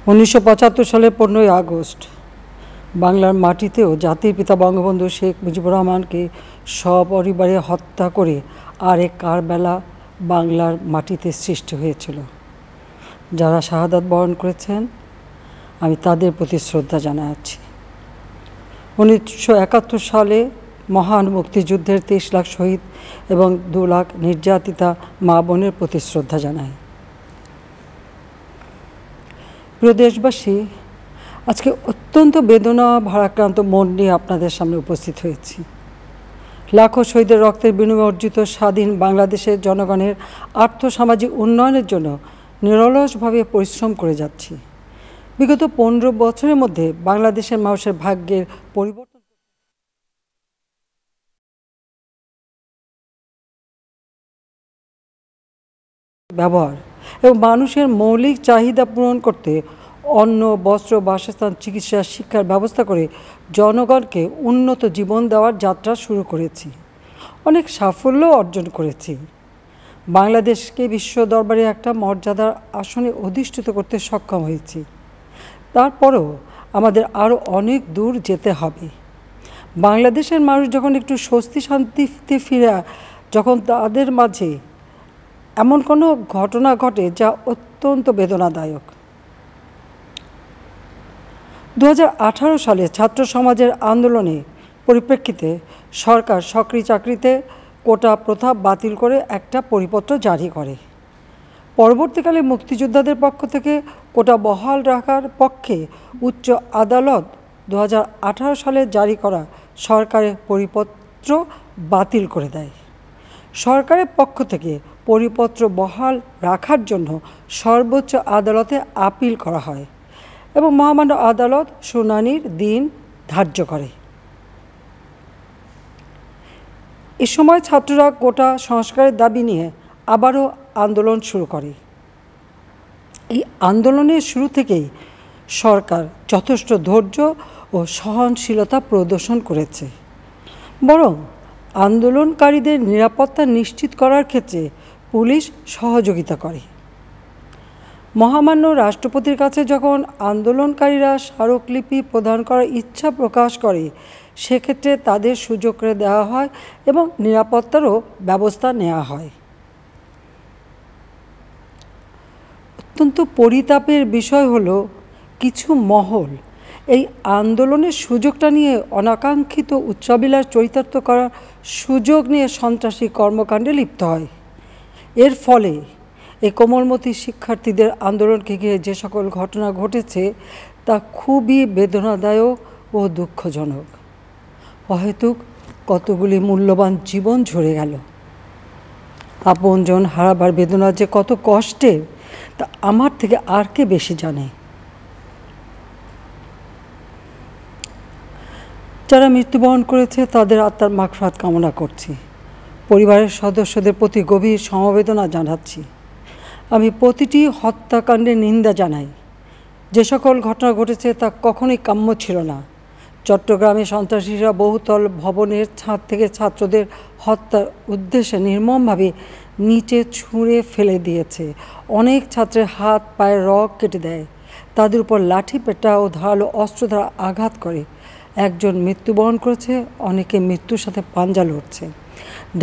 1975 সালের 15ই আগস্ট বাংলার মাটিতেও জাতির পিতা বঙ্গবন্ধু শেখ মুজিবুর রহমানকে সপরিবারে হত্যা করে আরেক কারবালা বাংলার মাটিতে সৃষ্টি হয়েছিল। যারা শাহাদাত বরণ করেছেন আমি তাদের প্রতি শ্রদ্ধা জানাচ্ছি। 1971 সালে মহান মুক্তিযুদ্ধের 23 লাখ শহীদ এবং 2 লাখ নির্যাতিতা মা বোনের প্রতি শ্রদ্ধা জানাই। প্রিয় দেশবাসী, আজকে অত্যন্ত বেদনা ভারাক্রান্ত মন নিয়ে আপনাদের সামনে উপস্থিত হয়েছি। লাখো শহীদের রক্তের বিনিময়ে অর্জিত স্বাধীন বাংলাদেশের জনগণের আর্থসামাজিক উন্নয়নের জন্য নিরলসভাবে পরিশ্রম করে যাচ্ছি। বিগত 15 বছরের মধ্যে বাংলাদেশের মানুষের ভাগ্যের পরিবর্তন ব্যবহার এবং মানুষের মৌলিক চাহিদা পূরণ করতে অন্ন, বস্ত্র, বাসস্থান, চিকিৎসা, শিক্ষার ব্যবস্থা করে জনগণকে উন্নত জীবন দেওয়ার যাত্রা শুরু করেছি। অনেক সাফল্য অর্জন করেছি। বাংলাদেশকে বিশ্ব দরবারে একটা মর্যাদার আসনে অধিষ্ঠিত করতে সক্ষম হয়েছি। তারপরেও আমাদের আরও অনেক দূর যেতে হবে। বাংলাদেশের মানুষ যখন একটু স্বস্তি শান্তিতে ফিরে, যখন তাদের মাঝে এমন কোনো ঘটনা ঘটে যা অত্যন্ত বেদনাদায়ক। 2018 সালে ছাত্র সমাজের আন্দোলনে পরিপ্রেক্ষিতে সরকার সরকারি চাকরিতে কোটা প্রথা বাতিল করে একটা পরিপত্র জারি করে। পরবর্তীকালে মুক্তিযোদ্ধাদের পক্ষ থেকে কোটা বহাল রাখার পক্ষে উচ্চ আদালত 2018 সালে জারি করা সরকারের পরিপত্র বাতিল করে দেয়। সরকারের পক্ষ থেকে পরিপত্র বহাল রাখার জন্য সর্বোচ্চ আদালতে আপিল করা হয় এবং মহামান্য আদালত শুনানির দিন ধার্য করে। এ সময় ছাত্ররা কোটা সংস্কারের দাবি নিয়ে আবারও আন্দোলন শুরু করে। এই আন্দোলনের শুরু থেকেই সরকার যথেষ্ট ধৈর্য ও সহনশীলতা প্রদর্শন করেছে, বরং আন্দোলনকারীদের নিরাপত্তা নিশ্চিত করার ক্ষেত্রে পুলিশ সহযোগিতা করে। মহামান্য রাষ্ট্রপতির কাছে যখন আন্দোলনকারীরা স্মারকলিপি প্রদান করার ইচ্ছা প্রকাশ করে, সেক্ষেত্রে তাদের সুযোগ করে দেওয়া হয় এবং নিরাপত্তারও ব্যবস্থা নেওয়া হয়। অত্যন্ত পরিতাপের বিষয় হলো, কিছু মহল এই আন্দোলনের সুযোগটা নিয়ে অনাকাঙ্ক্ষিত উচ্চাবিলাস চরিতার্থ করার সুযোগ নিয়ে সন্ত্রাসী কর্মকাণ্ডে লিপ্ত হয়। এর ফলে এই কোমলমতি শিক্ষার্থীদের আন্দোলনকে ঘিরে যে সকল ঘটনা ঘটেছে তা খুবই বেদনাদায়ক ও দুঃখজনক। অহেতুক কতগুলি মূল্যবান জীবন ঝরে গেল। আপনজন হারাবার বেদনা যে কত কষ্টের তা আমার থেকে আর কে বেশি জানে। যারা মৃত্যুবরণ করেছে তাদের আত্মার মাগফিরাত কামনা করছি। পরিবারের সদস্যদের প্রতি গভীর সমবেদনা জানাচ্ছি। আমি প্রতিটি হত্যাকাণ্ডের নিন্দা জানাই। যে সকল ঘটনা ঘটেছে তা কখনোই কাম্য ছিল না। চট্টগ্রামে সন্ত্রাসীরা বহুতল ভবনের ছাদ থেকে ছাত্রদের হত্যার উদ্দেশ্যে নির্মমভাবে নিচে ছুঁড়ে ফেলে দিয়েছে। অনেক ছাত্রের হাত পায়ের রগ কেটে দেয়, তাদের উপর লাঠি পেটা ও ধারালো অস্ত্র দ্বারা আঘাত করে। একজন মৃত্যুবরণ করেছে, অনেকে মৃত্যুর সাথে পাঞ্জা লড়ছে।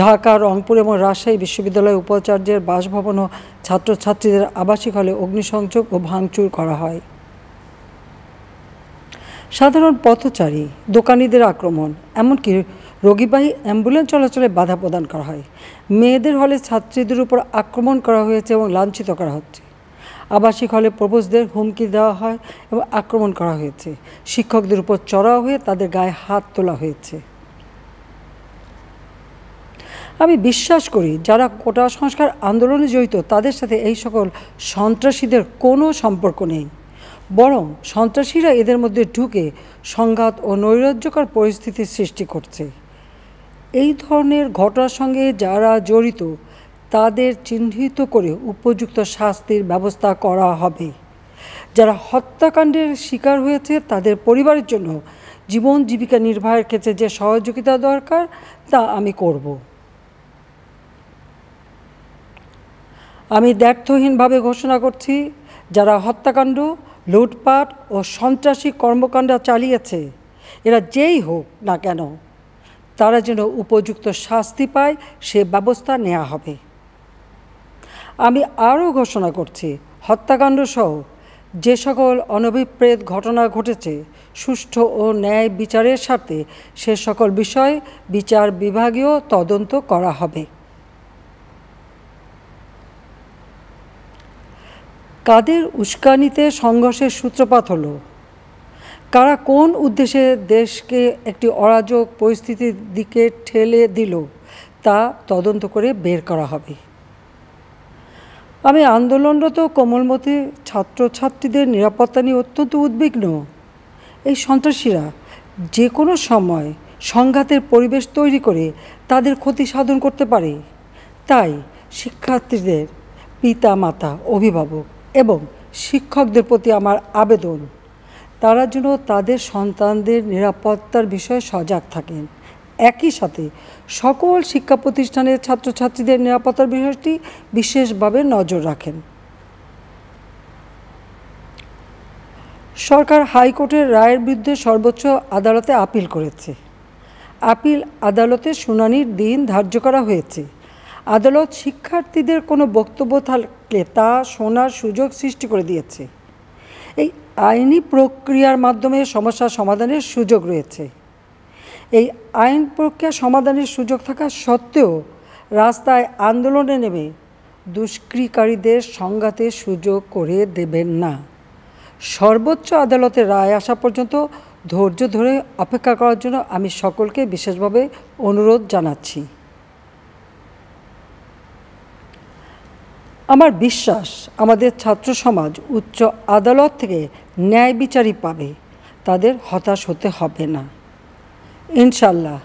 ঢাকা, রংপুর এবং রাজশাহী বিশ্ববিদ্যালয়ের উপাচার্যের বাসভবন ও ছাত্রছাত্রীদের আবাসিক হলে অগ্নিসংযোগ ও ভাঙচুর করা হয়। সাধারণ পথচারী, দোকানিদের আক্রমণ, এমনকি রোগীবাহী অ্যাম্বুলেন্স চলাচলে বাধা প্রদান করা হয়। মেয়েদের হলে ছাত্রীদের উপর আক্রমণ করা হয়েছে এবং লাঞ্ছিত করা হচ্ছে। আবাসিক হলে প্রবোজদের হুমকি দেওয়া হয় এবং আক্রমণ করা হয়েছে। শিক্ষকদের উপর চড়াও হয়ে তাদের গায়ে হাত তোলা হয়েছে। আমি বিশ্বাস করি যারা কোটা সংস্কার আন্দোলনে জড়িত তাদের সাথে এই সকল সন্ত্রাসীদের কোনো সম্পর্ক নেই, বরং সন্ত্রাসীরা এদের মধ্যে ঢুকে সংঘাত ও নৈরাজ্যকর পরিস্থিতির সৃষ্টি করছে। এই ধরনের ঘটনার সঙ্গে যারা জড়িত তাদের চিহ্নিত করে উপযুক্ত শাস্তির ব্যবস্থা করা হবে। যারা হত্যাকাণ্ডের শিকার হয়েছে তাদের পরিবারের জন্য জীবন জীবিকা নির্বাহের ক্ষেত্রে যে সহযোগিতা দরকার তা আমি করব। আমি দ্ব্যর্থহীনভাবে ঘোষণা করছি, যারা হত্যাকাণ্ড, লুটপাট ও সন্ত্রাসী কর্মকাণ্ড চালিয়েছে, এরা যেই হোক না কেন তারা যেন উপযুক্ত শাস্তি পায় সে ব্যবস্থা নেওয়া হবে। আমি আরও ঘোষণা করছি, হত্যাকাণ্ড সহ যে সকল অনভিপ্রেত ঘটনা ঘটেছে সুষ্ঠু ও ন্যায় বিচারের স্বার্থে সে সকল বিষয়ে বিচার বিভাগীয় তদন্ত করা হবে। কাদের উস্কানিতে সংঘর্ষের সূত্রপাত হলো, কারা কোন উদ্দেশ্যে দেশকে একটি অরাজক পরিস্থিতির দিকে ঠেলে দিল তা তদন্ত করে বের করা হবে। আমি আন্দোলনরত কোমলমতি ছাত্রছাত্রীদের নিরাপত্তা নিয়ে অত্যন্ত উদ্বিগ্ন। এই সন্ত্রাসীরা যে কোনো সময় সংঘাতের পরিবেশ তৈরি করে তাদের ক্ষতি সাধন করতে পারে। তাই শিক্ষার্থীদের পিতা মাতা, অভিভাবক এবং শিক্ষকদের প্রতি আমার আবেদন, তারা যেন তাদের সন্তানদের নিরাপত্তার বিষয়ে সজাগ থাকেন। একই সাথে সকল শিক্ষা প্রতিষ্ঠানের ছাত্রছাত্রীদের নিরাপত্তার বিষয়টি বিশেষভাবে নজর রাখেন। সরকার হাইকোর্টের রায়ের বিরুদ্ধে সর্বোচ্চ আদালতে আপিল করেছে। আপিল আদালতে শুনানির দিন ধার্য করা হয়েছে। আদালত শিক্ষার্থীদের কোনো বক্তব্য থাকলে তা শোনার সুযোগ সৃষ্টি করে দিয়েছে। এই আইনি প্রক্রিয়ার মাধ্যমে সমস্যা সমাধানের সুযোগ রয়েছে। এই আইন প্রক্রিয়া সমাধানের সুযোগ থাকা সত্ত্বেও রাস্তায় আন্দোলনে নেমে দুষ্কৃতিকারীদের সংঘাতের সুযোগ করে দেবেন না। সর্বোচ্চ আদালতের রায় আসা পর্যন্ত ধৈর্য ধরে অপেক্ষা করার জন্য আমি সকলকে বিশেষভাবে অনুরোধ জানাচ্ছি। আমার বিশ্বাস, আমাদের ছাত্র সমাজ উচ্চ আদালত থেকে ন্যায় বিচারই পাবে, তাদের হতাশ হতে হবে না। ইনশাল্লাহ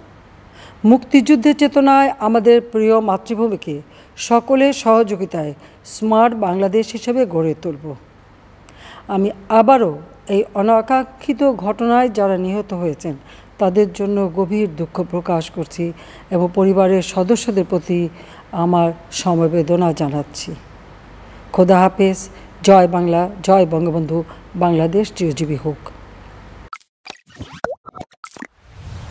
মুক্তিযুদ্ধের চেতনায় আমাদের প্রিয় মাতৃভূমিকে সকলের সহযোগিতায় স্মার্ট বাংলাদেশ হিসেবে গড়ে তুলব। আমি আবারও এই অনাকাঙ্ক্ষিত ঘটনায় যারা নিহত হয়েছেন তাদের জন্য গভীর দুঃখ প্রকাশ করছি এবং পরিবারের সদস্যদের প্রতি আমার সমবেদনা জানাচ্ছি। খোদা হাফেজ। জয় বাংলা, জয় বঙ্গবন্ধু। বাংলাদেশ চিরজীবী হোক।